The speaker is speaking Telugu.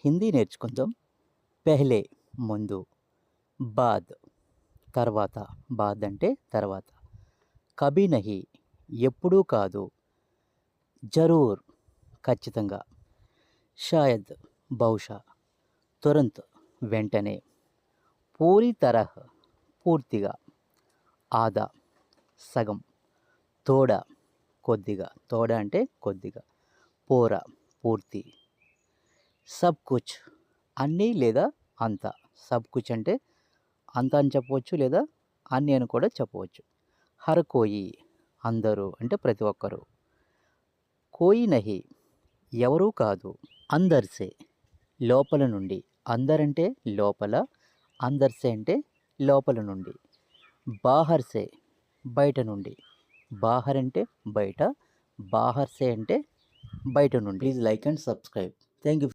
హిందీ నేర్చుకుందాం. పెహ్లే ముందు, బాద్ తర్వాత, బాద్ అంటే తర్వాత, కభీ నహీ ఎప్పుడూ కాదు, జరూర్ ఖచ్చితంగా, షాయద్ బహుశా, తురంత్ వెంటనే, పూరీ తరహ్ పూర్తిగా, ఆదా సగం, తోడా కొద్దిగా, తోడా అంటే కొద్దిగా, పోరా పూర్తి, సబ్ కుచ్ అన్నీ లేదా అంత, సబ్ కుచ్ అంటే అంత అని చెప్పవచ్చు లేదా అన్నీ అని కూడా చెప్పవచ్చు. హర్ కోయి అందరూ అంటే ప్రతి ఒక్కరు, కోయి నహి ఎవరూ కాదు, అందర్ సే లోపల నుండి, అందర్ అంటే లోపల, అందర్ సే అంటే లోపల నుండి, బాహర్ సే బయట నుండి, బాహర్ అంటే బయట, బాహర్ సే అంటే బయట నుండి. Please like and subscribe. Thank you.